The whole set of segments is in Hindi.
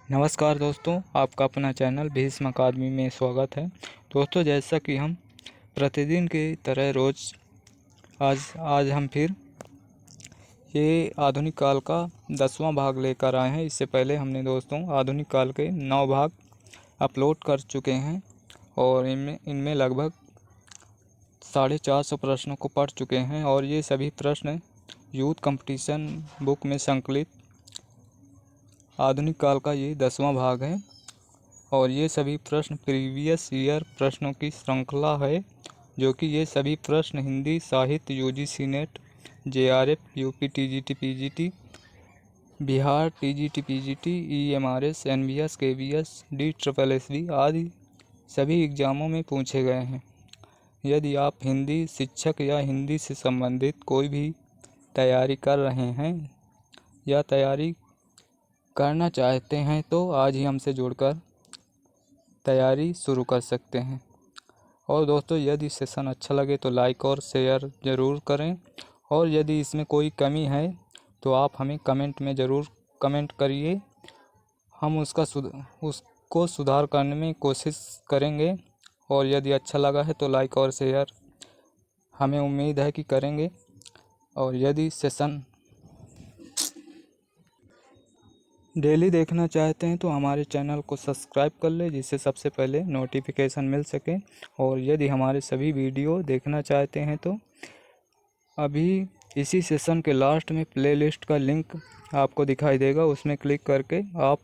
नमस्कार दोस्तों, आपका अपना चैनल भीष्म अकादमी में स्वागत है। दोस्तों, जैसा कि हम प्रतिदिन की तरह रोज़ आज आज हम फिर ये आधुनिक काल का 10वां भाग लेकर आए हैं। इससे पहले हमने दोस्तों आधुनिक काल के 9 भाग अपलोड कर चुके हैं और इनमें लगभग 450 प्रश्नों को पढ़ चुके हैं और ये सभी प्रश्न यूथ कंपटीशन बुक में संकलित आधुनिक काल का ये 10वां भाग है और ये सभी प्रश्न प्रीवियस ईयर प्रश्नों की श्रृंखला है, जो कि ये सभी प्रश्न हिंदी साहित्य UGC net, JRF, UP TGT PGT, Bihar TGT PGT, EMRS, NBS, KBS, DSSB आदि सभी एग्जामों में पूछे गए हैं। यदि आप हिंदी शिक्षक या हिंदी से संबंधित कोई भी तैयारी कर रहे हैं या तैयारी करना चाहते हैं तो आज ही हमसे जुड़कर तैयारी शुरू कर सकते हैं। और दोस्तों, यदि सेशन अच्छा लगे तो लाइक और शेयर ज़रूर करें और यदि इसमें कोई कमी है तो आप हमें कमेंट में ज़रूर कमेंट करिए। हम उसको सुधार करने में कोशिश करेंगे और यदि अच्छा लगा है तो लाइक और शेयर हमें उम्मीद है कि करेंगे। और यदि सेशन डेली देखना चाहते हैं तो हमारे चैनल को सब्सक्राइब कर ले, जिससे सबसे पहले नोटिफिकेशन मिल सके। और यदि हमारे सभी वीडियो देखना चाहते हैं तो अभी इसी सेशन के लास्ट में प्लेलिस्ट का लिंक आपको दिखाई देगा, उसमें क्लिक करके आप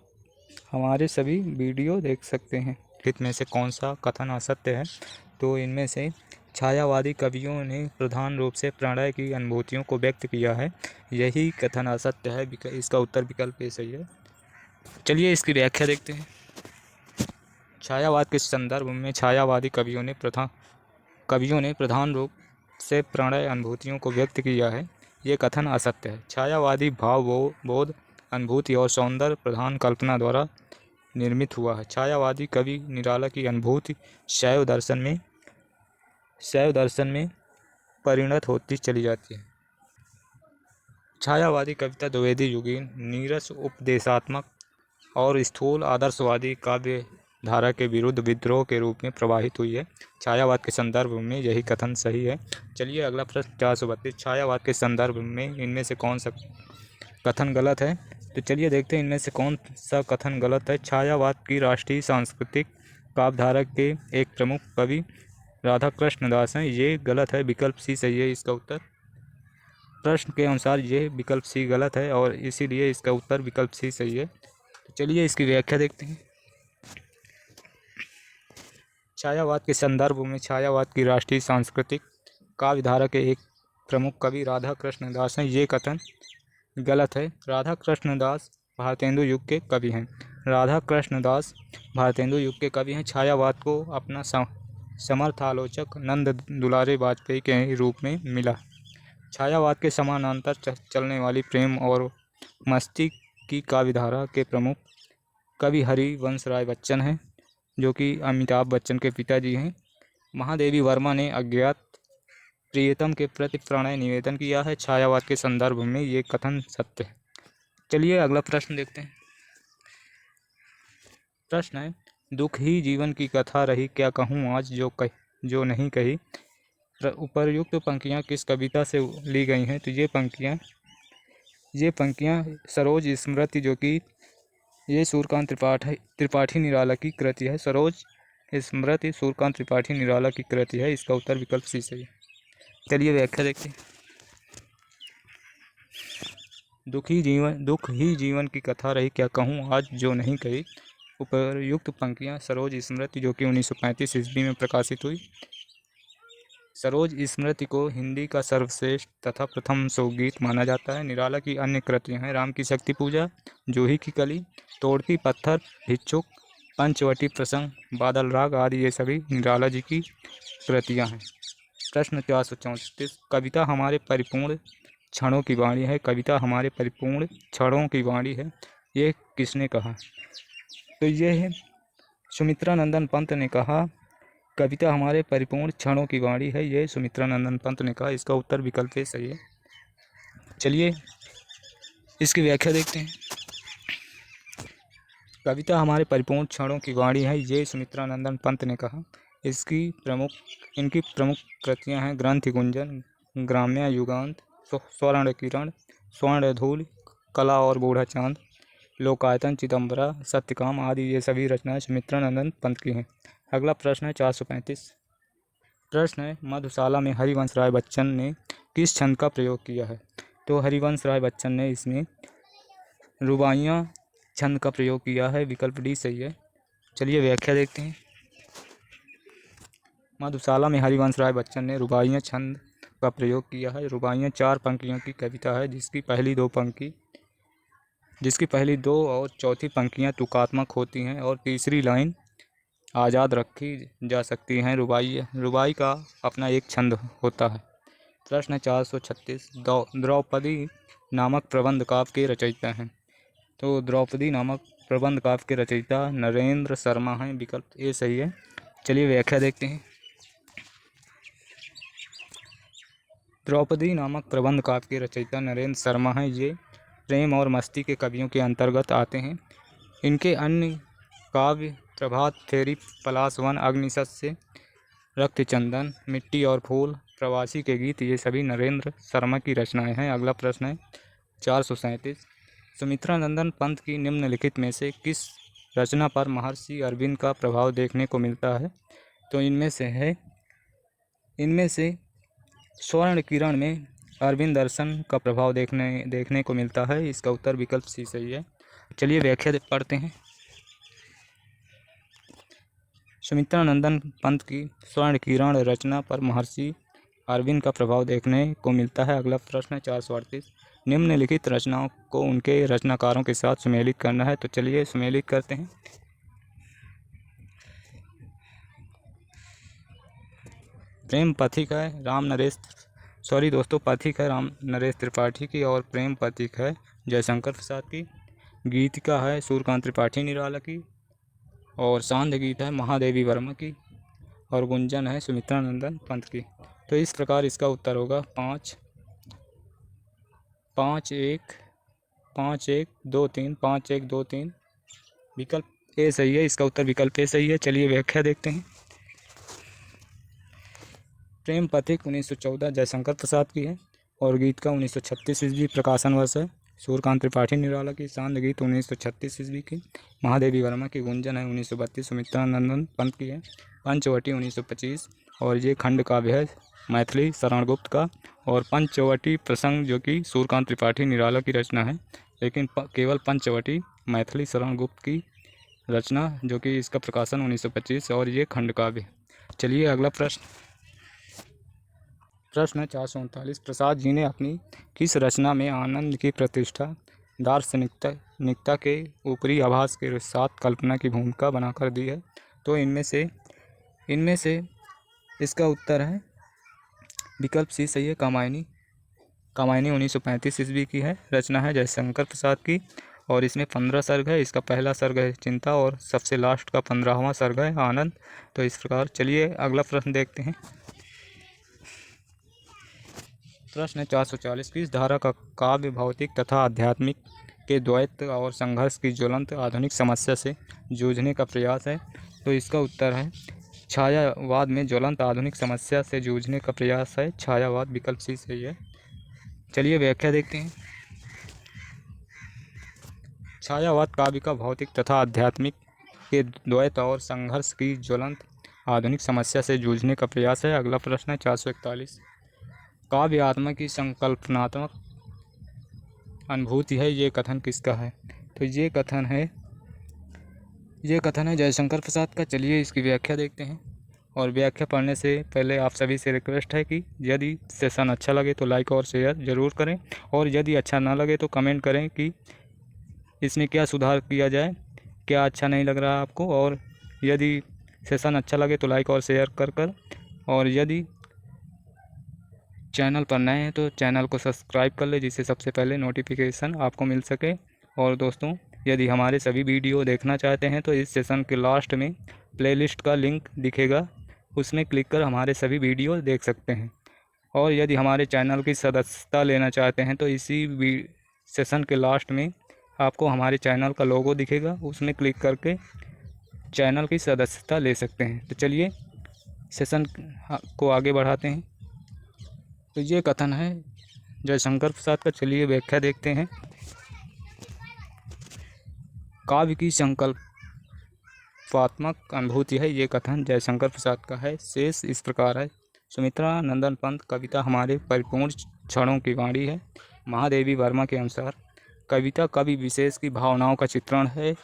हमारे सभी वीडियो देख सकते हैं। इनमें से कौन सा कथन असत्य है? तो इनमें से छायावादी कवियों ने प्रधान रूप से प्रणय की अनुभूतियों को व्यक्त किया है, यही कथन असत्य है। इसका उत्तर विकल्प ए सही है। चलिए इसकी व्याख्या देखते हैं। छायावाद के संदर्भ में छायावादी कवियों ने प्रधान रूप से प्रणय अनुभूतियों को व्यक्त किया है, ये कथन असत्य है। छायावादी भाव बोध अनुभूति और सौंदर्य प्रधान कल्पना द्वारा निर्मित हुआ है। छायावादी कवि निराला की अनुभूति शैव दर्शन में परिणत होती चली जाती है। छायावादी कविता द्विवेदी युगीन नीरस उपदेशात्मक और स्थूल आदर्शवादी काव्य धारा के विरुद्ध विद्रोह के रूप में प्रवाहित हुई है। छायावाद के संदर्भ में यही कथन सही है। चलिए अगला प्रश्न 432। छायावाद के संदर्भ में इनमें से कौन सा कथन गलत है? तो चलिए देखते हैं इनमें से कौन सा कथन गलत है। छायावाद की राष्ट्रीय सांस्कृतिक काव्यधारा के एक प्रमुख कवि राधा कृष्ण दास हैं, ये गलत है। विकल्प सी सही है इसका उत्तर। प्रश्न के अनुसार ये विकल्प सी गलत है और इसीलिए इसका उत्तर विकल्प सी सही है। तो चलिए इसकी व्याख्या देखते हैं। छायावाद के संदर्भ में छायावाद की राष्ट्रीय सांस्कृतिक काव्यधारा के एक प्रमुख कवि राधा कृष्ण दास हैं, ये कथन गलत है। राधा कृष्ण दास भारतेंदु युग के कवि हैं। राधा कृष्ण दास भारतेंदु युग के कवि हैं। छायावाद को अपना समर्थ आलोचक नंद दुलारे वाजपेयी के रूप में मिला। छायावाद के समानांतर चलने वाली प्रेम और मस्ती की काव्यधारा के प्रमुख कवि हरिवंश राय बच्चन हैं, जो कि अमिताभ बच्चन के पिताजी हैं। महादेवी वर्मा ने अज्ञात प्रियतम के प्रति प्रणय निवेदन किया है। छायावाद के संदर्भ में ये कथन सत्य है। चलिए अगला प्रश्न देखते हैं। प्रश्न है, दुख ही जीवन की कथा रही, क्या कहूँ आज जो नहीं कही। उपर्युक्त पंक्तियाँ किस कविता से ली गई हैं? तो ये पंक्तियाँ सरोज स्मृति, जो कि ये सूर्यकांत त्रिपाठी निराला की कृति है। सरोज स्मृति सूर्यकांत त्रिपाठी निराला की कृति है। इसका उत्तर विकल्प सी सही है। चलिए व्याख्या देखते हैं। दुख ही जीवन की कथा रही, क्या कहूँ आज जो नहीं कही। उपर्युक्त पंक्तियाँ सरोज स्मृति, जो कि 1935 ईस्वी में प्रकाशित हुई। सरोज स्मृति को हिंदी का सर्वश्रेष्ठ तथा प्रथम शोकगीत माना जाता है। निराला की अन्य कृतियाँ हैं राम की शक्ति पूजा, जूही की कली, तोड़ती पत्थर, भिक्षुक, पंचवटी प्रसंग, बादल राग आदि ये सभी निराला जी की कृतियाँ हैं। प्रश्न 434। कविता हमारे परिपूर्ण क्षणों की वाणी है। कविता हमारे परिपूर्ण क्षणों की वाणी है, ये किसने कहा? तो ये है सुमित्रा नंदन पंत ने कहा। कविता हमारे परिपूर्ण क्षणों की वाणी है, ये सुमित्रा नंदन पंत ने कहा। इसका उत्तर विकल्प ए सही है। चलिए इसकी व्याख्या देखते हैं। कविता हमारे परिपूर्ण क्षणों की वाणी है, ये सुमित्रा नंदन पंत ने कहा। इनकी प्रमुख कृतियां हैं ग्रंथि गुंजन, ग्राम्य युगांत, स्वर्ण किरण, स्वर्ण धूल, कला और बूढ़ा चांद, लोकायतन, चिदंबरा, सत्यकाम आदि ये सभी रचनाएं सुमित्रा नंदन पंत की हैं। अगला प्रश्न है 435। प्रश्न है मधुशाला में हरिवंश राय बच्चन ने किस छंद का प्रयोग किया है? तो हरिवंश राय बच्चन ने इसमें रुबाइयाँ छंद का प्रयोग किया है। विकल्प डी सही है। चलिए व्याख्या देखते हैं। मधुशाला में हरिवंश राय बच्चन ने रुबाइयाँ छंद का प्रयोग किया है। रुबाइयाँ 4 पंक्तियों की कविता है, जिसकी पहली दो और चौथी पंक्तियाँ तुकात्मक होती हैं और तीसरी लाइन आज़ाद रखी जा सकती हैं। रुबाई का अपना एक छंद होता है। प्रश्न 436। द्रौपदी नामक प्रबंध काव्य के रचयिता हैं। तो द्रौपदी नामक प्रबंध काव्य के रचयिता नरेंद्र शर्मा हैं। विकल्प ए सही है। चलिए व्याख्या देखते हैं। द्रौपदी नामक प्रबंध काव्य के रचयिता नरेंद्र शर्मा हैं। ये प्रेम और मस्ती के कवियों के अंतर्गत आते हैं। इनके अन्य काव्य प्रभात फेरी, पलाशवन, अग्निशस्त्र, रक्तचंदन, मिट्टी और फूल, प्रवासी के गीत ये सभी नरेंद्र शर्मा की रचनाएं हैं। अगला प्रश्न है 437। सुमित्रा नंदन पंत की निम्नलिखित में से किस रचना पर महर्षि अरविंद का प्रभाव देखने को मिलता है? तो इनमें से स्वर्ण किरण में अरविंद दर्शन का प्रभाव देखने को मिलता है। इसका उत्तर विकल्प सी सही है। चलिए व्याख्या पढ़ते हैं। सुमित्रा नंदन पंत की स्वर्ण किरण रचना पर महर्षि अरविंद का प्रभाव देखने को मिलता है। अगला प्रश्न है 438। निम्नलिखित रचनाओं को उनके रचनाकारों के साथ सुमेलित करना है। तो चलिए सुमेलित करते हैं। प्रेम पथिक है राम नरेश त्रिपाठी की और प्रेम पथिक है जयशंकर प्रसाद की। गीतिका है सूर्यकांत त्रिपाठी निराला की और सांध्य गीत है महादेवी वर्मा की और गुंजन है सुमित्रा नंदन पंत की। तो इस प्रकार इसका उत्तर होगा 5 5 1 5 1 2 3 5 1 2 3। विकल्प ए सही है। इसका उत्तर विकल्प ए सही है। चलिए व्याख्या देखते हैं। प्रेम पथिक 1914 जयशंकर प्रसाद की है और गीत का 1936 ईस्वी प्रकाशन वर्ष है। सूर्यकांत त्रिपाठी निराला की सांध्य गीत 1936 ईस्वी की। महादेवी वर्मा की गुंजन है 1932। सुमित्रा नंदन पंत की है पंचवटी 1925 और ये खंड काव्य है मैथिली शरण गुप्त का। और पंचवटी प्रसंग जो कि सूर्यकांत त्रिपाठी निराला की रचना है, लेकिन केवल पंचवटी मैथिली शरण गुप्त की रचना जो कि इसका प्रकाशन 1925 और ये खंड काव्य। चलिए अगला प्रश्न 439। प्रसाद जी ने अपनी किस रचना में आनंद की प्रतिष्ठा दार्शनिकता के ऊपरी आभास के साथ कल्पना की भूमिका बनाकर दी है? तो इनमें से इसका उत्तर है विकल्प सी सही है। कामायनी 1935 ईस्वी की है रचना है जयशंकर प्रसाद की और इसमें 15 सर्ग है। इसका पहला सर्ग है चिंता और सबसे लास्ट का 15वां सर्ग है आनंद। तो इस प्रकार चलिए अगला प्रश्न देखते हैं। प्रश्न 440। किस धारा का काव्य भौतिक तथा आध्यात्मिक के द्वैत और संघर्ष की ज्वलंत आधुनिक समस्या से जूझने का प्रयास है? तो इसका उत्तर है छायावाद में ज्वलंत आधुनिक समस्या से जूझने का प्रयास है छायावाद। विकल्प सी सही है। चलिए व्याख्या देखते हैं। छायावाद काव्य का भौतिक तथा आध्यात्मिक के द्वैत और संघर्ष की ज्वलंत आधुनिक समस्या से जूझने का प्रयास है। अगला प्रश्न है 441। काव्य आत्मा की संकल्पनात्मक अनुभूति है, ये कथन किसका है? तो ये कथन है जयशंकर प्रसाद का। चलिए इसकी व्याख्या देखते हैं। और व्याख्या पढ़ने से पहले आप सभी से रिक्वेस्ट है कि यदि सेशन अच्छा लगे तो लाइक और शेयर ज़रूर करें और यदि अच्छा ना लगे तो कमेंट करें कि इसमें क्या सुधार किया जाए, क्या अच्छा नहीं लग रहा है आपको। और यदि सेशन अच्छा लगे तो लाइक और शेयर कर और यदि चैनल पर नए हैं तो चैनल को सब्सक्राइब कर ले, जिससे सबसे पहले नोटिफिकेशन आपको मिल सके। और दोस्तों यदि हमारे सभी वीडियो देखना चाहते हैं तो इस सेशन के लास्ट में प्लेलिस्ट का लिंक दिखेगा, उसमें क्लिक कर हमारे सभी वीडियो देख सकते हैं। और यदि हमारे चैनल की सदस्यता लेना चाहते हैं तो इसी सेशन के लास्ट में आपको हमारे चैनल का लोगो दिखेगा, उसमें क्लिक करके चैनल की सदस्यता ले सकते हैं। तो चलिए सेशन को आगे बढ़ाते हैं। तो ये कथन है जयशंकर प्रसाद का। चलिए व्याख्या देखते हैं। काव्य की संकल्पात्मक अनुभूति है, ये कथन जयशंकर प्रसाद का है। शेष इस प्रकार है। सुमित्रा नंदन पंत, कविता हमारे परिपूर्ण क्षणों की वाणी है। महादेवी वर्मा के अनुसार कविता कवि विशेष की भावनाओं का चित्रण है,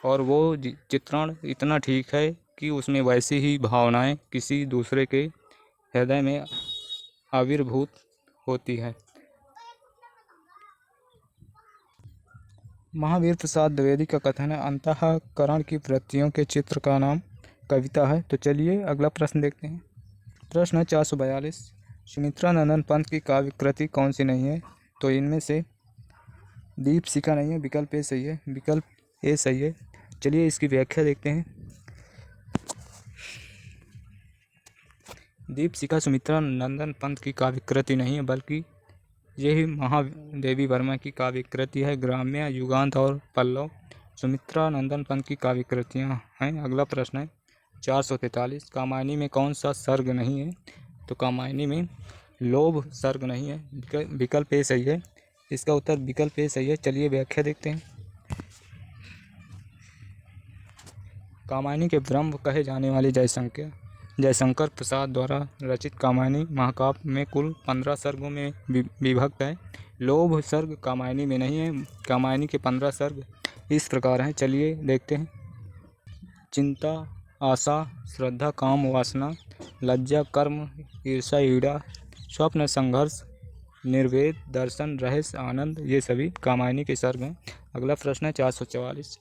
और वो चित्रण इतना ठीक है कि उसमें वैसी ही भावनाएं किसी दूसरे के हृदय में आविर्भूत होती है। महावीर प्रसाद द्विवेदी का कथन है, अंतःकरण की वृत्तियों के चित्र का नाम कविता है। तो चलिए अगला प्रश्न देखते हैं। प्रश्न 442, सुमित्रा नंदन पंत की काव्य कृति कौन सी नहीं है? तो इनमें से दीपशिखा नहीं है, विकल्प ए सही है, विकल्प ए सही है। चलिए इसकी व्याख्या देखते हैं। दीपशिखा सुमित्रा नंदन पंत की काव्य कृति नहीं है, बल्कि यही महादेवी वर्मा की काव्य कृति है। ग्राम्य, युगांत और पल्लव सुमित्रा नंदन पंत की काव्य कृतियाँ हैं। अगला प्रश्न है 443, कामायनी में कौन सा सर्ग नहीं है? तो कामायनी में लोभ सर्ग नहीं है, विकल्प ए सही है। इसका उत्तर विकल्प ए सही है। चलिए व्याख्या देखते हैं। कामायनी के ब्रह्म कहे जाने वाले जयशंकर प्रसाद द्वारा रचित कामायनी महाकाव्य में कुल 15 सर्गों में विभक्त है। लोभ सर्ग कामायनी में नहीं है। कामायनी के 15 सर्ग इस प्रकार हैं, चलिए देखते हैं। चिंता, आशा, श्रद्धा, काम, वासना, लज्जा, कर्म, ईर्षा, ईड़ा, स्वप्न, संघर्ष, निर्वेद, दर्शन, रहस्य, आनंद, ये सभी कामायनी के सर्ग हैं। अगला प्रश्न है 444,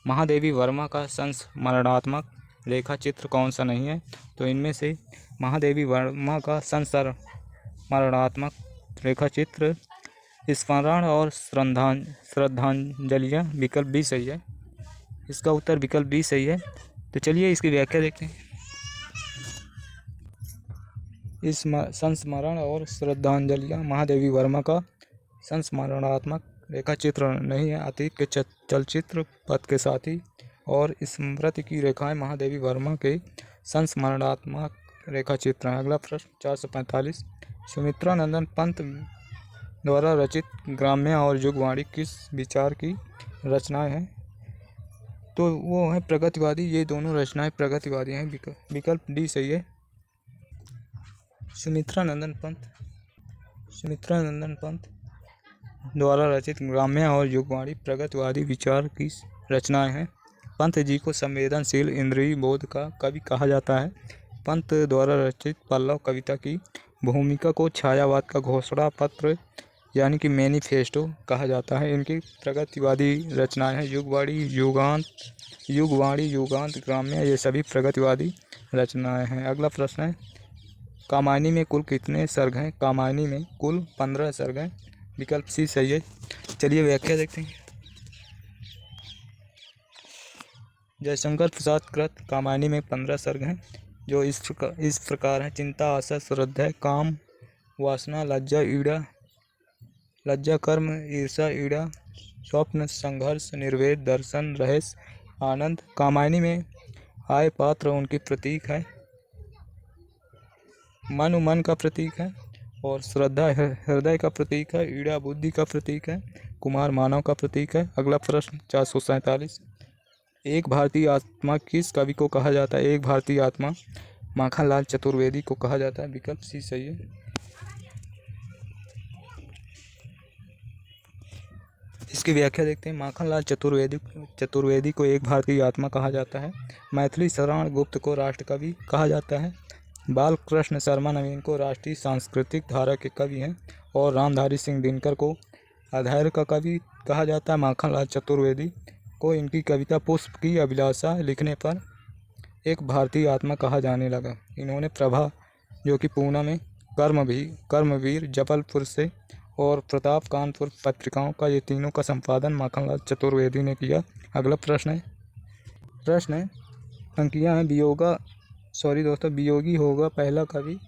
महादेवी वर्मा का संस्मरणात्मक रेखा चित्र कौन सा नहीं है? तो इनमें से महादेवी वर्मा का संस्मरणात्मक रेखा चित्र स्मरण और श्रद्धांजलियाँ, विकल्प बी सही है। इसका उत्तर विकल्प बी सही है। तो चलिए इसकी व्याख्या देखते हैं। इस संस्मरण और श्रद्धांजलियाँ महादेवी वर्मा का संस्मरणात्मक रेखा चित्र नहीं है। अतीत के चलचित्र, पथ के साथी और स्मृति की रेखाएं महादेवी वर्मा के संस्मरणात्मक रेखा चित्र हैं। अगला प्रश्न 445, सुमित्रा नंदन पंत द्वारा रचित ग्राम्य और युगवाणी किस विचार की रचनाएं हैं? तो वो है प्रगतिवादी। ये दोनों रचनाएं प्रगतिवादी हैं, विकल्प डी सही है। सुमित्रा नंदन पंत द्वारा रचित ग्राम्य और युगवाणी प्रगतिवादी विचार की रचनाएं हैं। पंत जी को संवेदनशील इंद्रिय बोध का कवि कहा जाता है। पंत द्वारा रचित पल्लव कविता की भूमिका को छायावाद का घोषणा पत्र यानी कि मैनिफेस्टो कहा जाता है। इनकी प्रगतिवादी रचनाएं हैं युगवाणी, युगांत, ग्राम्य, ये सभी प्रगतिवादी रचनाएं हैं। अगला प्रश्न है, कामायनी में कुल कितने सर्ग हैं? कामायनी में कुल 15 सर्ग हैं, विकल्प सी सही है। चलिए व्याख्या देखते हैं। जयशंकर प्रसाद कृत कामायनी में 15 सर्ग हैं, जो इस प्रकार हैं। चिंता, आशा, श्रद्धा, काम, वासना, लज्जा, कर्म, ईर्षा, ईड़ा, स्वप्न, संघर्ष, निर्वेद, दर्शन, रहस्य, आनंद। कामायनी में आय पात्र उनकी प्रतीक है, मन का प्रतीक है, और श्रद्धा हृदय का प्रतीक है, ईड़ा बुद्धि का प्रतीक है, कुमार मानव का प्रतीक है। अगला प्रश्न 447, एक भारतीय आत्मा किस कवि को कहा जाता है? एक भारतीय आत्मा माखनलाल चतुर्वेदी को कहा जाता है, विकल्प सी सही है। इसकी व्याख्या देखते हैं। माखनलाल चतुर्वेदी को एक भारतीय आत्मा कहा जाता है। मैथिली शरण गुप्त को राष्ट्र कवि कहा जाता है। बालकृष्ण शर्मा नवीन को राष्ट्रीय सांस्कृतिक धारा के कवि हैं, और रामधारी सिंह दिनकर को अधैर्य का कवि कहा जाता है। माखनलाल चतुर्वेदी को इनकी कविता पुष्प की अभिलाषा लिखने पर एक भारतीय आत्मा कहा जाने लगा। इन्होंने प्रभा, जो कि पूना में, कर्मवीर जबलपुर से, और प्रताप कानपुर पत्रिकाओं का, ये तीनों का संपादन माखनलाल चतुर्वेदी ने किया। अगला प्रश्न है अंकियां हैं। वियोगी होगा पहला कवि,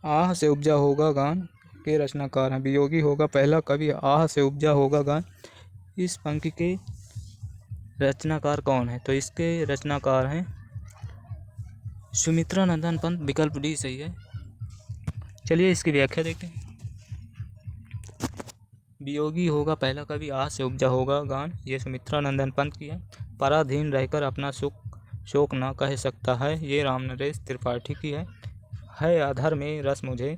आह से उपजा होगा गान के रचनाकार हैं। वियोगी होगा पहला कवि, आह से उपजा होगा गान, इस पंक्ति के रचनाकार कौन है? तो इसके रचनाकार हैं सुमित्रा नंदन पंत। विकल्प डी सही है। चलिए इसकी व्याख्या देखते हैं। वियोगी होगा पहला कवि, आस से उपजा होगा गान, ये सुमित्रा नंदन पंत की है। पराधीन रहकर अपना शोक ना कह सकता है, ये राम नरेश त्रिपाठी की है अधर में रस मुझे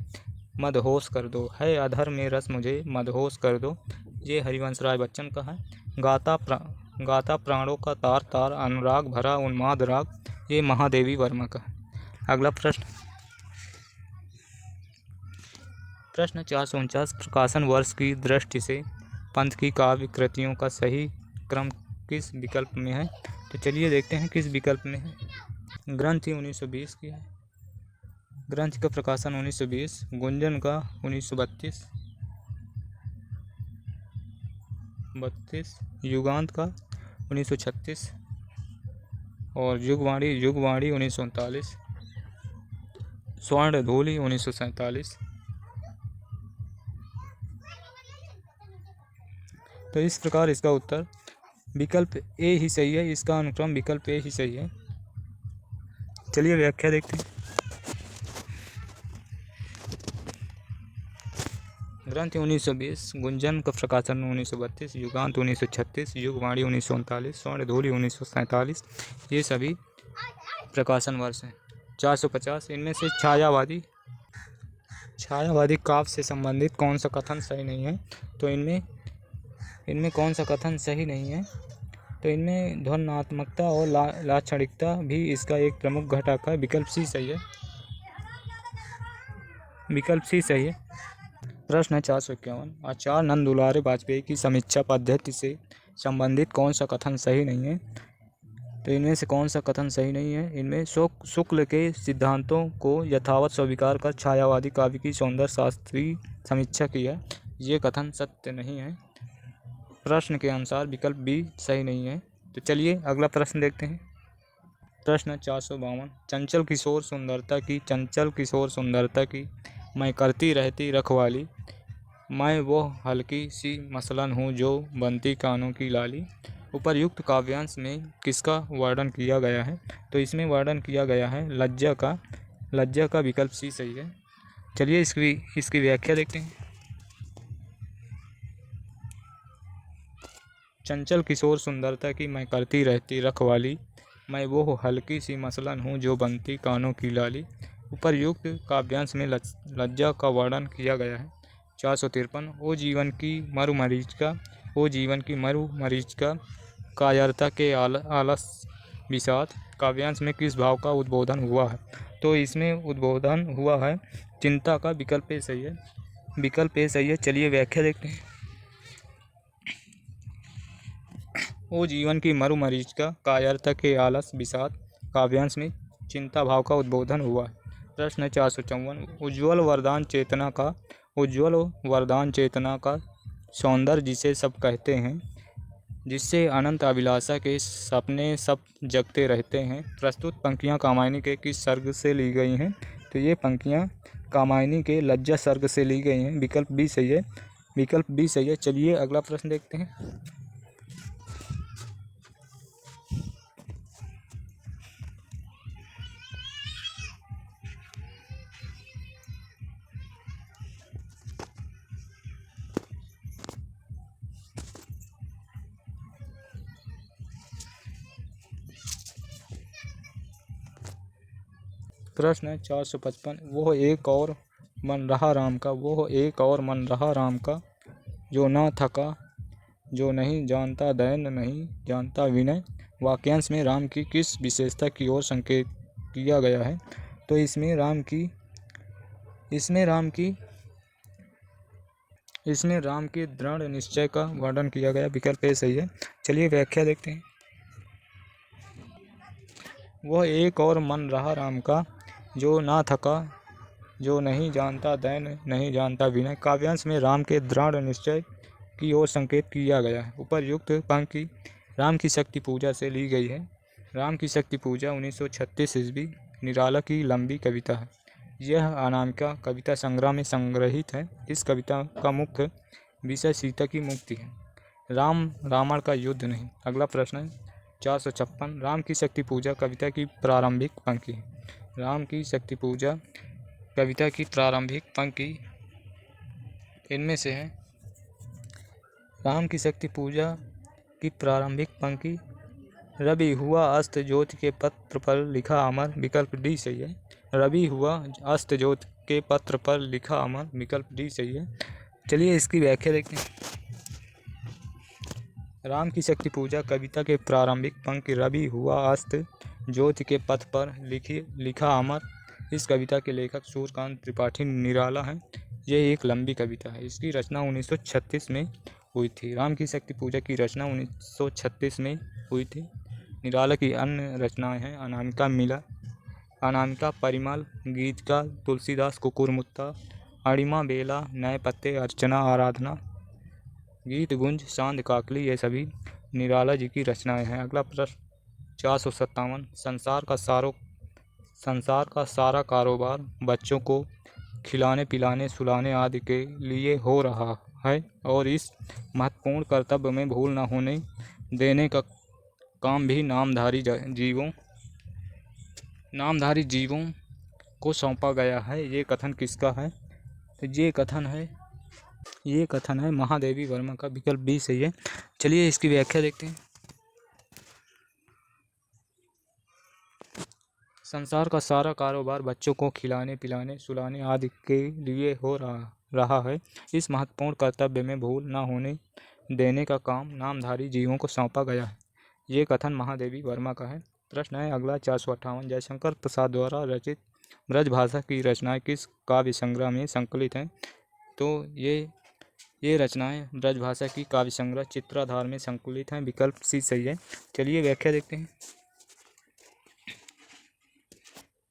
मदहोश कर दो, है अधर में रस मुझे मदहोश कर दो, ये हरिवंश राय बच्चन का है। गाता प्राणों का तार तार अनुराग भरा उन्माद राग, ये महादेवी वर्मा का है। अगला प्रश्न 449। प्रकाशन वर्ष की दृष्टि से पंत की काव्य कृतियों का सही क्रम किस विकल्प में है? तो चलिए देखते हैं किस विकल्प में है। ग्रंथ 1920 की है। ग्रंथ का प्रकाशन 1920, गुंजन का 1932, युगांत का 1936 और युगवाणी 1939, स्वर्णधूलि 1947। तो इस प्रकार इसका उत्तर विकल्प ए ही सही है। इसका अनुक्रम विकल्प ए ही सही है। चलिए व्याख्या देखते हैं। ग्रंथ 1920, गुंजन का प्रकाशन 1932, युगांत 1936, युगवाणी 1939, स्वर्णधूलि 1947, ये सभी प्रकाशन वर्ष हैं। 450। इनमें से छायावादी काव्य से संबंधित कौन सा कथन सही नहीं है? तो इनमें कौन सा कथन सही नहीं है? तो इनमें ध्वन्यात्मकता और लाक्षणिकता भी इसका एक प्रमुख घटक है। विकल्प सी सही है। विकल्प सी सही है। प्रश्न है 451। आचार्य नंद दुलारे वाजपेयी की समीक्षा पद्धति से संबंधित कौन सा कथन सही नहीं है? तो इनमें से कौन सा कथन सही नहीं है? इनमें शुक्ल के सिद्धांतों को यथावत स्वीकार कर छायावादी काव्य की सौंदर्य शास्त्रीय समीक्षा की है, ये कथन सत्य नहीं है। प्रश्न के अनुसार विकल्प बी सही नहीं है। तो चलिए अगला प्रश्न देखते हैं। प्रश्न 452। चंचल किशोर सुंदरता की मैं करती रहती रखवाली, मैं वो हल्की सी मसलन हूँ जो बनती कानों की लाली, उपर्युक्त काव्यांश में किसका वर्णन किया गया है? तो इसमें वर्णन किया गया है लज्जा का। विकल्प सी सही है। चलिए इसकी व्याख्या देखते हैं। चंचल किशोर सुंदरता की मैं करती रहती रखवाली, मैं वो हल्की सी मसलन हूँ जो बनती कानों की लाली, उपर्युक्त काव्यांश में लज्जा का वर्णन किया गया है। 453। ओ जीवन की मरु मरीचिका कायरता के आलस विषाद काव्यांश में किस भाव का उद्बोधन हुआ है? तो इसमें उद्बोधन हुआ है चिंता का। विकल्प ए सही है। विकल्प ए सही है। चलिए व्याख्या देखते हैं। ओ जीवन की मरु मरीचिका कायरता के आलस विषाद काव्यांश में चिंता भाव का उद्बोधन हुआ है। प्रश्न 454। उज्ज्वल वरदान चेतना का सौंदर्य जिसे सब कहते हैं, जिससे अनंत अभिलाषा के सपने सब जगते रहते हैं, प्रस्तुत पंक्तियाँ कामायनी के किस सर्ग से ली गई हैं? तो ये पंक्तियाँ कामायनी के लज्जा सर्ग से ली गई हैं। विकल्प बी सही है। विकल्प बी सही है। चलिए अगला प्रश्न देखते हैं। प्रश्न है 455। वो एक और मन रहा राम का, जो ना थका, जो नहीं जानता दैन, नहीं जानता विनय, वाक्यांश में राम की किस विशेषता की ओर संकेत किया गया है? तो इसमें राम की दृढ़ निश्चय का वर्णन किया गया। विकल्प ए सही है। चलिए व्याख्या देखते हैं। वह एक और मन रहा राम का, जो ना थका, जो नहीं जानता दैन, नहीं जानता विनय, काव्यांश में राम के दृढ़ निश्चय की ओर संकेत किया गया है। उपर्युक्त पंक्ति राम की शक्ति पूजा से ली गई है। राम की शक्ति पूजा 1936 ईस्वी निराला की लंबी कविता है। यह अनामिका कविता संग्रह में संग्रहित है। इस कविता का मुख्य विषय सीता की मुक्ति है। राम रावण का युद्ध नहीं। अगला प्रश्न है 456, राम की शक्ति पूजा कविता की प्रारंभिक पंक्ति। राम की शक्ति पूजा कविता की प्रारंभिक पंक्ति इनमें से है। राम की शक्ति पूजा की प्रारंभिक पंक्ति, रवि हुआ अस्त ज्योति के पत्र पर लिखा अमर, विकल्प डी सही है। रवि हुआ अस्त ज्योति के पत्र पर लिखा अमर, विकल्प डी सही है। चलिए इसकी व्याख्या देखते हैं। राम की शक्ति पूजा कविता के प्रारंभिक पंक्ति, रवि हुआ अस्त ज्योति के पथ पर लिखा अमर। इस कविता के लेखक सूर्यकांत त्रिपाठी निराला हैं। ये एक लंबी कविता है। इसकी रचना 1936 में हुई थी। राम की शक्ति पूजा की रचना 1936 में हुई थी। निराला की अन्य रचनाएं हैं अनामिका मिला, अनामिका परिमल, गीतिका तुलसीदास कुकुरमुत्ता, अणिमा बेला, नए पत्ते, अर्चना आराधना, गीत गुंज, चांद काकली, ये सभी निराला जी की रचनाएं हैं। अगला प्रश्न 457, संसार का सारा कारोबार बच्चों को खिलाने पिलाने सुलाने आदि के लिए हो रहा है और इस महत्वपूर्ण कर्तव्य में भूल न होने देने का काम भी नामधारी जीवों को सौंपा गया है। ये कथन किसका है? तो ये कथन है महादेवी वर्मा का, विकल्प बी सही है। चलिए इसकी व्याख्या देखते हैं। संसार का सारा कारोबार बच्चों को खिलाने पिलाने सुलाने आदि के लिए हो रहा है। इस महत्वपूर्ण कर्तव्य में भूल न होने देने का काम नामधारी जीवों को सौंपा गया है। ये कथन महादेवी वर्मा का है। प्रश्न है अगला 458, जयशंकर प्रसाद द्वारा रचित ब्रजभाषा की रचनाएं किस काव्य संग्रह में संकलित हैं? तो ये रचनाएं ब्रजभाषा की काव्य संग्रह चित्राधार में संकलित हैं, विकल्प सी सही है। चलिए व्याख्या देखते हैं।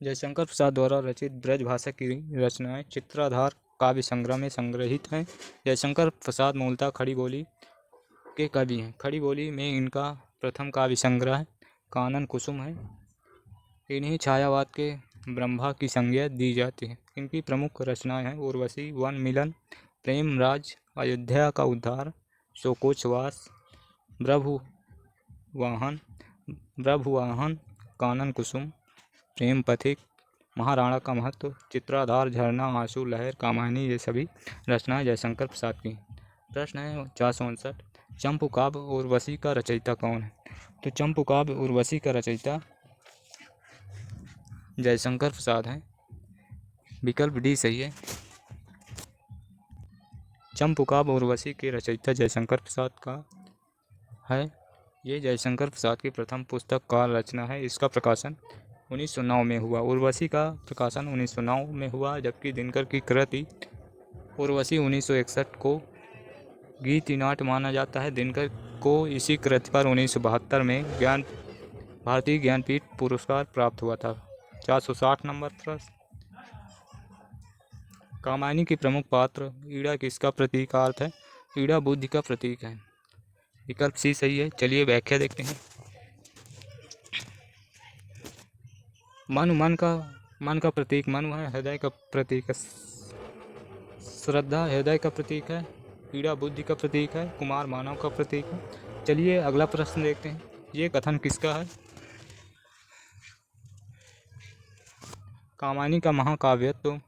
जयशंकर प्रसाद द्वारा रचित ब्रजभाषा की रचनाएं चित्राधार काव्य संग्रह में संग्रहित हैं। जयशंकर प्रसाद मूलतः खड़ी बोली के कवि हैं। खड़ी बोली में इनका प्रथम काव्य संग्रह कानन कुसुम है। इन्हें छायावाद के ब्रह्मा की संज्ञा दी जाती है। इनकी प्रमुख रचनाएं हैं उर्वशी, वन मिलन, प्रेम राज, अयोध्या का उद्धार, शोकोच्छ्वास, ब्रभुवाहन, कानन कुसुम, प्रेम पथिक, महाराणा का महत्व, चित्राधार, झरना, आंसू, लहर, कामायनी, ये सभी रचनाएं जयशंकर प्रसाद की। प्रश्न है 459, चंपू काव्य उर्वशी का रचयिता कौन है? तो चंपू काव्य उर्वशी का रचयिता जयशंकर प्रसाद हैं, विकल्प डी सही है। चंपू काव्य उर्वशी के रचयिता जयशंकर प्रसाद का है। ये जयशंकर प्रसाद की प्रथम पुस्तक का रचना है। इसका प्रकाशन 1909 में हुआ। उर्वशी का प्रकाशन 1909 में हुआ, जबकि दिनकर की कृति उर्वशी 1961 को गीति नाट्य माना जाता है। दिनकर को इसी कृति पर 1972 में भारतीय ज्ञानपीठ पुरस्कार प्राप्त हुआ था। 460 नंबर प्रश्न, कामायनी के प्रमुख पात्र ईड़ा किसका प्रतीकार्थ है? ईड़ा बुद्धि का प्रतीक है, विकल्प सी सही है। चलिए व्याख्या देखते हैं। मन का प्रतीक मनु है। हृदय का प्रतीक है श्रद्धा, हृदय का प्रतीक है। ईड़ा बुद्धि का प्रतीक है। कुमार मानव का प्रतीक है। चलिए अगला प्रश्न देखते हैं। ये कथन किसका है? कामायनी का महाकाव्यत्व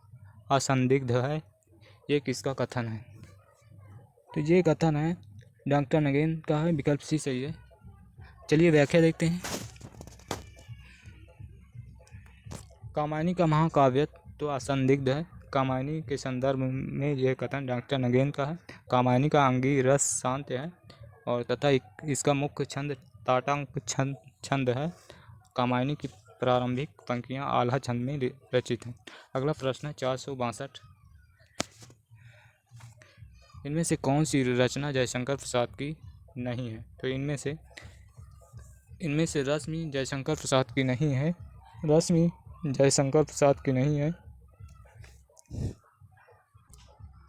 असंदिग्ध है। ये किसका कथन है? तो ये कथन है डॉक्टर नगेन का है, विकल्प सी सही है। चलिए व्याख्या देखते हैं। कामायनी का महाकाव्यत्व तो असंदिग्ध है। कामायनी के संदर्भ में यह कथन डॉक्टर नगेन का है। कामायनी का अंगी रस शांत है और तथा इसका मुख्य छंद ताटांक छंद है। कामायनी की प्रारंभिक पंक्तियां आल्हा छंद में रचित हैं। अगला प्रश्न है 462, इनमें से कौन सी रचना जयशंकर प्रसाद की नहीं है? तो इनमें से रश्मि जयशंकर प्रसाद की नहीं है। रश्मि जयशंकर प्रसाद की नहीं है।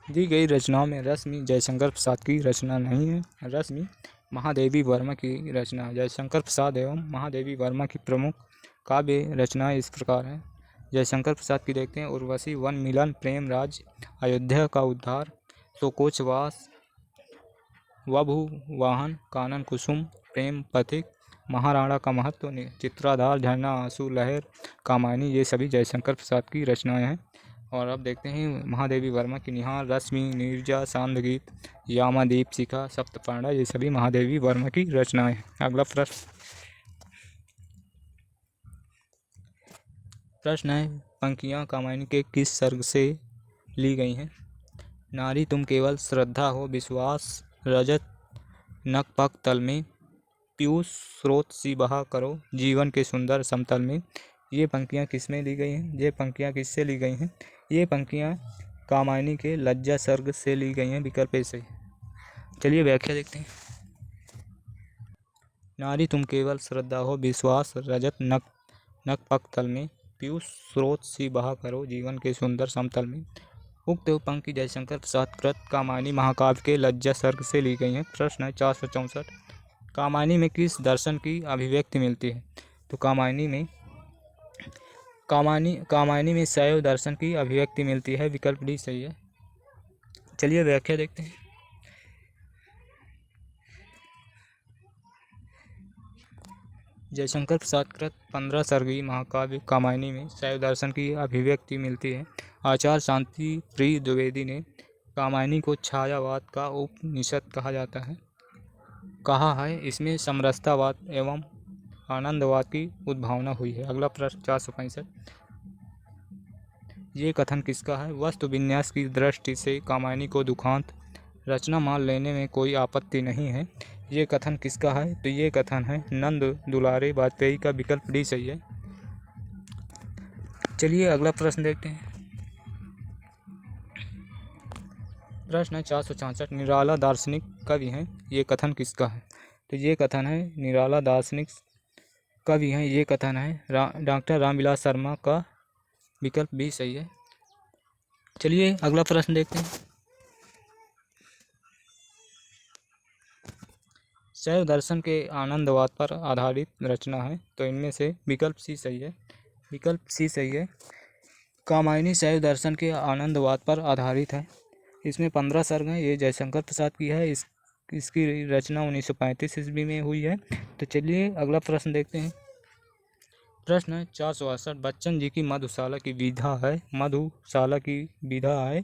दी गई रचनाओं में रश्मि जयशंकर प्रसाद की रचना नहीं है। रश्मि महादेवी वर्मा की रचना है। जयशंकर प्रसाद एवं महादेवी वर्मा की प्रमुख काव्य रचनाएं इस प्रकार हैं। जयशंकर प्रसाद की देखते हैं। उर्वशी, वन मिलन, प्रेम राज, अयोध्या का उद्धार, शोकोच्छ्वास, वभु वाहन कानन कुसुम प्रेम पथिक महाराणा का महत्व चित्राधार झरना आंसू लहर कामायनी ये सभी जयशंकर प्रसाद की रचनाएं हैं। और अब देखते हैं महादेवी वर्मा की निहार रश्मि नीरजा सांदगीत यामादीप शिखा सप्तपर्णा ये सभी महादेवी वर्मा की रचनाएं हैं। अगला प्रश्न है पंक्तियाँ कामायनी के किस सर्ग से ली गई हैं। नारी तुम केवल श्रद्धा हो विश्वास रजत नक पक तल में पीयूष स्रोत सी बहा करो जीवन के सुंदर समतल में। ये पंक्तियाँ किसमें ली गई हैं, ये पंक्तियाँ किससे ली गई हैं। ये पंक्तियाँ कामायनी के लज्जा सर्ग से ली गई हैं, विकल्प ए सही। चलिए व्याख्या देखते हैं। नारी तुम केवल श्रद्धा हो विश्वास रजत नक पक तल में पीयूष स्रोत सी बहा करो जीवन के सुंदर समतल में। उक्त पंक्ति जयशंकर प्रसाद कृत कामायनी महाकाव्य के लज्जा सर्ग से ली गई हैं। प्रश्न है 464 कामायनी में किस दर्शन की अभिव्यक्ति मिलती है। तो कामायनी में शैव दर्शन की अभिव्यक्ति मिलती है, विकल्प डी सही है। चलिए व्याख्या देखते हैं। जयशंकर प्रसाद कृत 15 सर्गीय महाकाव्य कामायनी में शैव दर्शन की अभिव्यक्ति मिलती है। आचार्य शांति प्रिय द्विवेदी ने कामायनी को छायावाद का उपनिषद कहा जाता है, कहा है। इसमें समरसतावाद एवं आनंदवाद की उद्भावना हुई है। अगला प्रश्न 465 ये कथन किसका है। वस्तु विन्यास की दृष्टि से कामायनी को दुखांत रचना मान लेने में कोई आपत्ति नहीं है। ये कथन किसका है। तो ये कथन है नंद दुलारे वाजपेयी का, विकल्प डी सही है। चलिए अगला प्रश्न देखते हैं। प्रश्न है 466 निराला दार्शनिक कवि हैं, ये कथन किसका है। तो ये कथन है निराला दार्शनिक कवि हैं, ये कथन है डॉक्टर रामविलास शर्मा का, विकल्प बी सही है। चलिए अगला प्रश्न देखते हैं। शैव दर्शन के आनंदवाद पर आधारित रचना है, तो इनमें से विकल्प सी सही है, विकल्प सी सही है। कामायनी शैव दर्शन के आनंदवाद पर आधारित है। इसमें 15 सर्ग हैं, ये जयशंकर प्रसाद की है। इसकी रचना 1935 ईस्वी में हुई है। तो चलिए अगला प्रश्न देखते हैं। प्रश्न है 468 बच्चन जी की मधुशाला की विधा है, मधुशाला की विधा है,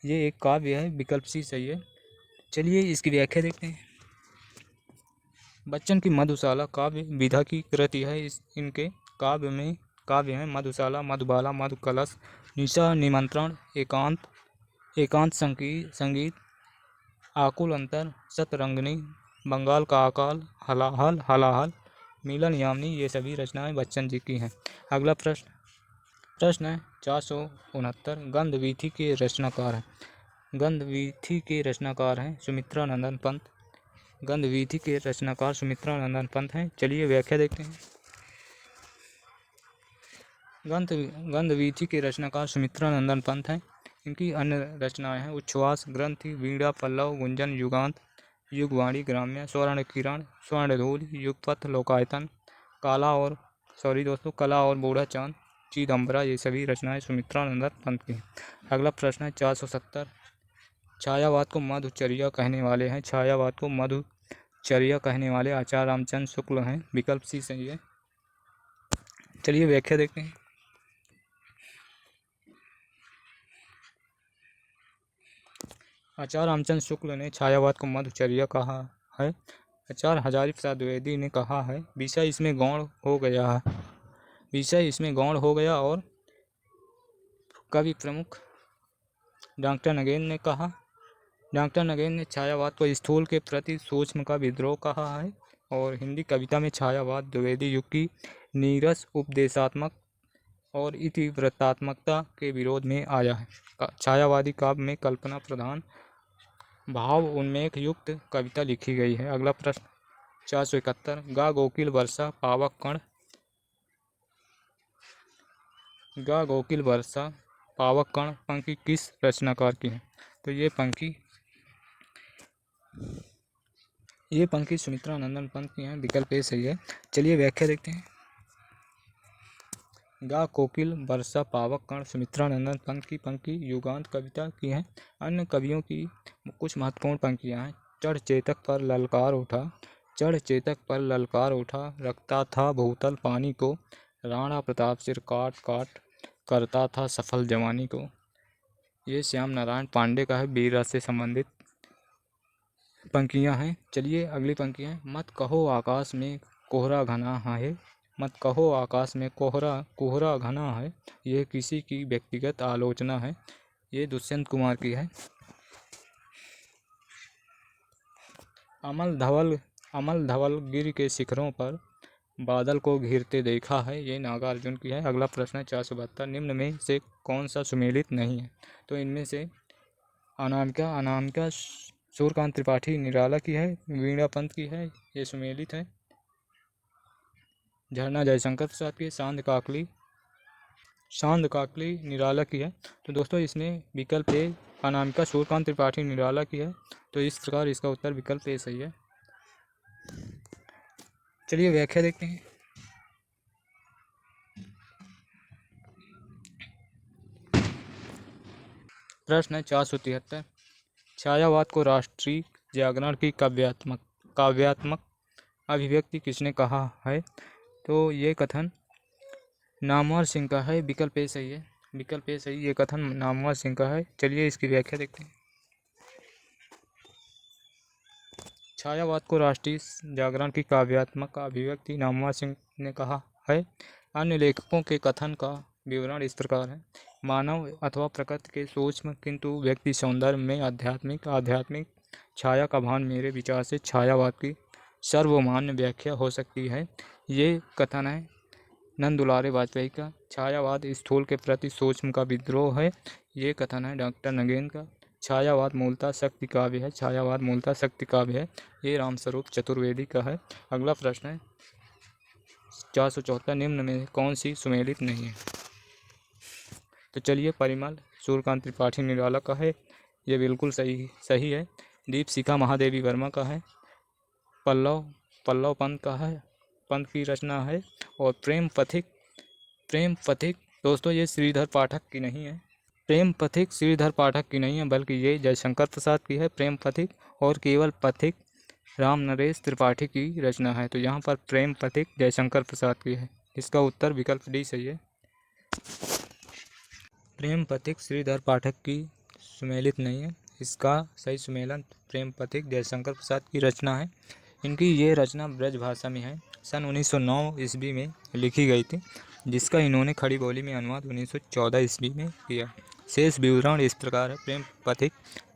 ये एक काव्य है, विकल्प सी सही है। चलिए इसकी व्याख्या देखते हैं। बच्चन की मधुशाला काव्य विधा की कृति है। इनके काव्य हैं मधुशाला मधुबाला मधुकलश निशा निमंत्रण एकांत संगीत आकुल अंतर सतरंगनी बंगाल का अकाल हलाहल मिलन यामिनी ये सभी रचनाएं बच्चन जी की हैं। अगला प्रश्न है 469 गंधवीथी के रचनाकार हैं। गंधवीथी के रचनाकार हैं सुमित्रा नंदन पंत। गंधवीथी के रचनाकार सुमित्रा नंदन पंत हैं। चलिए व्याख्या देखते हैं। गंधवीथी के रचनाकार सुमित्रा नंदन पंत हैं। इनकी अन्य रचनाएं हैं उच्छ्वास ग्रंथि वीणा पल्लव गुंजन युगांत युगवाणी ग्राम्य स्वर्ण किरण स्वर्णधूल युगपथ लोकायतन कला और बूढ़ा चांद चिदम्बरा ये सभी रचनाएं सुमित्रा नंदन पंत की हैं। अगला प्रश्न है 470 छायावाद को मधुचर्या कहने वाले हैं। छायावाद को मधुचर्या कहने वाले आचार्य रामचंद्र शुक्ल हैं, विकल्प सी सही है। चलिए व्याख्या देखते हैं। आचार्य रामचंद्र शुक्ल ने छायावाद को मधुचर्या कहा है। आचार्य हजारी प्रसाद द्विवेदी ने कहा है विषय इसमें गौण हो गया और कवि प्रमुख डॉक्टर नगेन ने छायावाद को स्थूल के प्रति सूक्ष्म का विद्रोह कहा है। और हिंदी कविता में छायावाद द्विवेदी युग की नीरस उपदेशात्मक और इतिवृत्तात्मकता के विरोध में आया है। छायावादी काव्य में कल्पना प्रधान भाव उन्मेष युक्त कविता लिखी गई है। अगला प्रश्न 471 गा गोकिल वर्षा पावक कण पंक्ति किस रचनाकार की है। तो ये पंक्ति सुमित्रा नंदन पंत की है, विकल्प ए सही है। चलिए व्याख्या देखते हैं। गा कोकिल वर्षा पावक कण सुमित्रा नंदन पंत की पंक्ति युगांत कविता की हैं। अन्य कवियों की कुछ महत्वपूर्ण पंक्तियाँ हैं। चढ़ चेतक पर ललकार उठा, चढ़ चेतक पर ललकार उठा, रखता था भूतल पानी को, राणा प्रताप सिर काट काट करता था सफल जवानी को। ये श्याम नारायण पांडे का है, वीर रस से संबंधित पंक्तियाँ हैं। चलिए अगली पंक्तियाँ हैं। मत कहो आकाश में कोहरा घना है, मत कहो आकाश में कोहरा कोहरा घना है, ये किसी की व्यक्तिगत आलोचना है। ये दुष्यंत कुमार की है। अमल धवल गिर के शिखरों पर बादल को घिरते देखा है, ये नागार्जुन की है। अगला प्रश्न है 472, निम्न में से कौन सा सुमेलित नहीं है? तो इनमें से अनामिका सूर्यकांत त्रिपाठी निराला की है, वीणा पंत की है, ये सुमेलित है। झरना जयशंकर प्रसाद की, चांद काकली निराला की है। तो दोस्तों इसमें विकल्प ए अनामिका सूर्यकांत त्रिपाठी निराला की है, तो इस प्रकार इसका उत्तर विकल्प ए सही है। चलिए व्याख्या देखते हैं। प्रश्न है 473, छायावाद को राष्ट्रीय जागरण की काव्यात्मक अभिव्यक्ति किसने कहा है? तो ये कथन नामवर सिंह का है, विकल्प ए सही है। विकल्प ए सही, ये कथन नामवर सिंह का है। चलिए इसकी व्याख्या देखते हैं। छायावाद को राष्ट्रीय जागरण की काव्यात्मक अभिव्यक्ति नामवर सिंह ने कहा है। अन्य लेखकों के कथन का विवरण इस प्रकार है। मानव अथवा प्रकृति के सूक्ष्म किंतु व्यक्ति सौंदर्य में आध्यात्मिक छाया का भान मेरे विचार से छायावाद की सर्वमान्य व्याख्या हो सकती है। ये कथन है नंद दुलारे वाजपेयी का। छायावाद स्थूल के प्रति सूक्ष्म का विद्रोह है, ये कथन है डॉक्टर नगेन का। छायावाद मूलतः शक्ति काव्य है, छायावाद मूलतः शक्ति काव्य है, ये रामस्वरूप चतुर्वेदी का है। अगला प्रश्न है 474, निम्न में कौन सी सुमेलित नहीं है? तो चलिए परिमल सूर्यकांत त्रिपाठी निराला का है, ये बिल्कुल सही है। दीपशिखा महादेवी वर्मा का है। पल्लव पंत का है, पंत की रचना है। और प्रेम पथिक दोस्तों ये श्रीधर पाठक की नहीं है। प्रेम पथिक श्रीधर पाठक की नहीं है, बल्कि ये जयशंकर प्रसाद की है प्रेम पथिक। और केवल पथिक राम नरेश त्रिपाठी की रचना है। तो यहाँ पर प्रेम पथिक जयशंकर प्रसाद की है। इसका उत्तर विकल्प डी सही है। प्रेम पथिक श्रीधर पाठक की सुमेलित नहीं है, इसका सही सुमेलन प्रेम पथिक जयशंकर प्रसाद की रचना है। इनकी ये रचना ब्रज भाषा में है, सन 1909 ईस्वी में लिखी गई थी, जिसका इन्होंने खड़ी बोली में अनुवाद 1914 ईस्वी में किया। शेष विवरण इस प्रकार है। प्रेम पथिक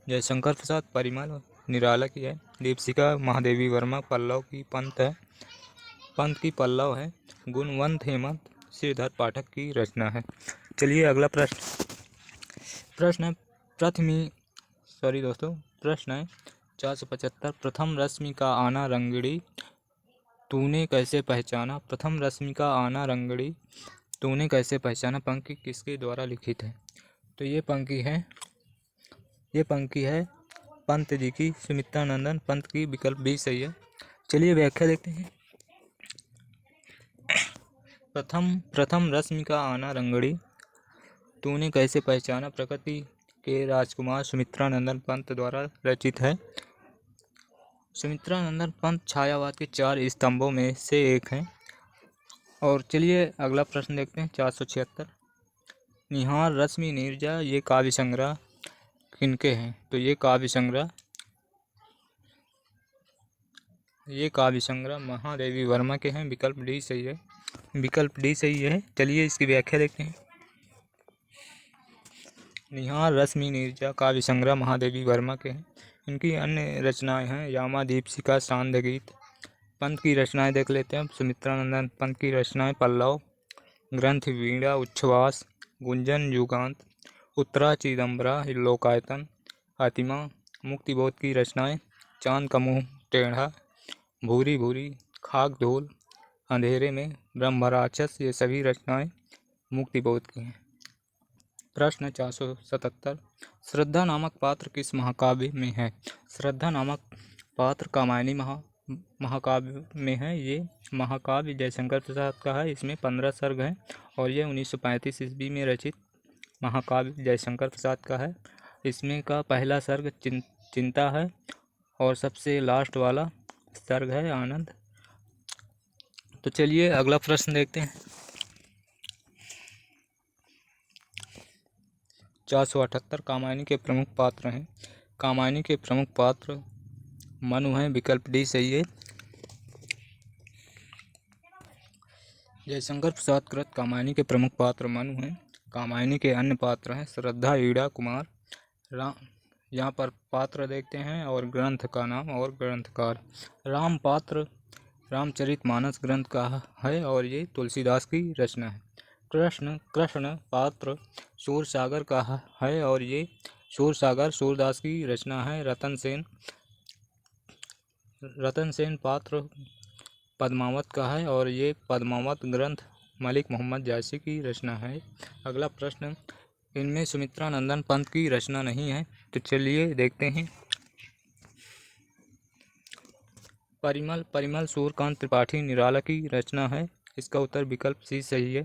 जयशंकर प्रसाद परिमल निराला की है। दीपशिखा महादेवी वर्मा पल्लव की पंत की पल्लव है। गुणवंत हेमंत श्रीधर पाठक की रचना है। चलिए अगला प्रश्न है प्रश्न है 475, प्रथम रश्मि का आना रंगड़ी तूने कैसे पहचाना? प्रथम रश्मि का आना रंगड़ी तूने कैसे पहचाना पंक्ति किसके द्वारा लिखित है? तो ये पंक्ति है पंत जी की, सुमित्रानंदन पंत की, विकल्प भी सही है। चलिए व्याख्या देखते हैं। प्रथम रश्मि का आना रंगड़ी तूने कैसे पहचाना प्रकृति के राजकुमार सुमित्रानंदन पंत द्वारा रचित है। सुमित्रानंदन पंत छायावाद के 4 स्तंभों में से एक हैं। और चलिए अगला प्रश्न देखते हैं 476, निहार रश्मि नीरजा ये काव्य संग्रह किनके हैं? तो ये काव्य संग्रह महादेवी वर्मा के हैं, विकल्प डी सही है। चलिए इसकी व्याख्या देखते हैं। निहार रश्मि नीरजा काव्य संग्रह महादेवी वर्मा के हैं। इनकी अन्य रचनाएं हैं यामा दीपशिखा सांध्य गीत। पंत की रचनाएं देख लेते हैं। सुमित्रानंदन पंत की रचनाएं पल्लव ग्रंथ वीणा उच्छ्वास गुंजन युगांत उत्तरा चिदम्बरा लोकायतन आतिमा। मुक्तिबोध की रचनाएं चांद का मुँह टेढ़ा भूरी भूरी खाक धूल अंधेरे में ब्रह्मराक्षस, ये सभी रचनाएं मुक्तिबोध की हैं। प्रश्न 477, श्रद्धा नामक पात्र किस महाकाव्य में है? श्रद्धा नामक पात्र कामायनी महाकाव्य में है। ये महाकाव्य जयशंकर प्रसाद का है। इसमें 15 सर्ग हैं और ये 1935 ईस्वी में रचित महाकाव्य जयशंकर प्रसाद का है। इसमें का पहला सर्ग चिंता है और सबसे लास्ट वाला सर्ग है आनंद। तो चलिए अगला प्रश्न देखते हैं। 478 कामायनी के प्रमुख पात्र हैं। कामायनी के प्रमुख पात्र मनु हैं, विकल्प डी सही है। जयशंकर प्रसाद कृत कामायनी के प्रमुख पात्र मनु हैं। कामायनी के अन्य पात्र हैं श्रद्धा, ईड़ा, कुमार, राम। यहाँ पर पात्र देखते हैं और ग्रंथ का नाम और ग्रंथकार। राम पात्र रामचरितमानस ग्रंथ का है और ये तुलसीदास की रचना है। कृष्ण पात्र सूरसागर का है और ये सूरसागर सूरदास की रचना है। रतन सेन पात्र पद्मावत का है और ये पद्मावत ग्रंथ मलिक मोहम्मद जायसी की रचना है। अगला प्रश्न, इनमें सुमित्रा नंदन पंत की रचना नहीं है। तो चलिए देखते हैं। परिमल सूर्यकांत त्रिपाठी निराला की रचना है। इसका उत्तर विकल्प सी सही है।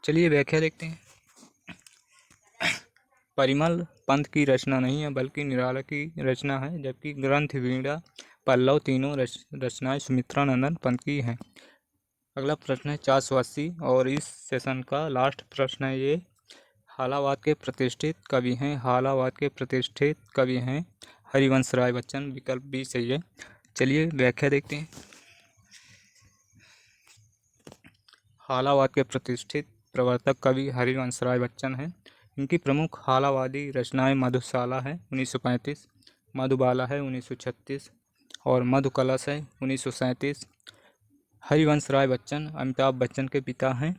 चलिए व्याख्या देखते हैं। परिमल पंत की रचना नहीं है बल्कि निराला की रचना है, जबकि ग्रंथ, वीणा, पल्लव तीनों रचनाएं सुमित्रा नंदन पंत की हैं। अगला प्रश्न है 480 और इस सेशन का लास्ट प्रश्न है ये। हालावाद के प्रतिष्ठित कवि हैं। हालावाद के प्रतिष्ठित कवि हैं हरिवंश राय बच्चन, विकल्प बी सही है। चलिए व्याख्या देखते हैं। हालावाद के प्रतिष्ठित प्रवर्तक कवि हरिवंश राय बच्चन हैं। इनकी प्रमुख हालावादी रचनाएं मधुशाला है 1935, मधुबाला है 1936 और मधुकलश है 1937। हरिवंश राय बच्चन अमिताभ बच्चन के पिता हैं।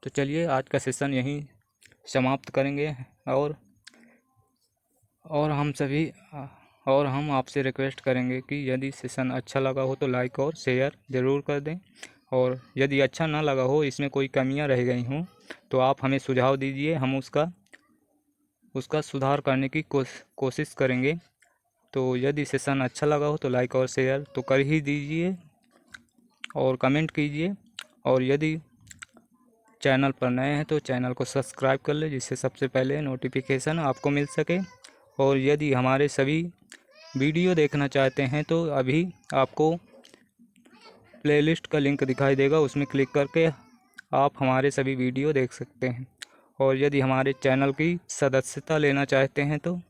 तो चलिए आज का सेशन यहीं समाप्त करेंगे और हम आपसे रिक्वेस्ट करेंगे कि यदि सेशन अच्छा लगा हो तो लाइक और शेयर ज़रूर कर दें, और यदि अच्छा ना लगा हो, इसमें कोई कमियां रह गई हों, तो आप हमें सुझाव दीजिए, हम उसका सुधार करने की कोशिश करेंगे। तो यदि सेशन अच्छा लगा हो तो लाइक और शेयर तो कर ही दीजिए और कमेंट कीजिए, और यदि चैनल पर नए हैं तो चैनल को सब्सक्राइब कर ले, जिससे सबसे पहले नोटिफिकेशन आपको मिल सके। और यदि हमारे सभी वीडियो देखना चाहते हैं तो अभी आपको प्लेलिस्ट का लिंक दिखाई देगा, उसमें क्लिक करके आप हमारे सभी वीडियो देख सकते हैं। और यदि हमारे चैनल की सदस्यता लेना चाहते हैं तो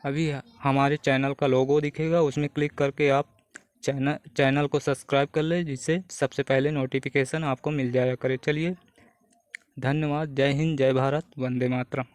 अभी हमारे चैनल का लोगो दिखेगा, उसमें क्लिक करके आप चैनल को सब्सक्राइब कर ले, जिससे सबसे पहले नोटिफिकेशन आपको मिल जाया करे। चलिए धन्यवाद। जय हिंद, जय भारत, वंदे मातरम।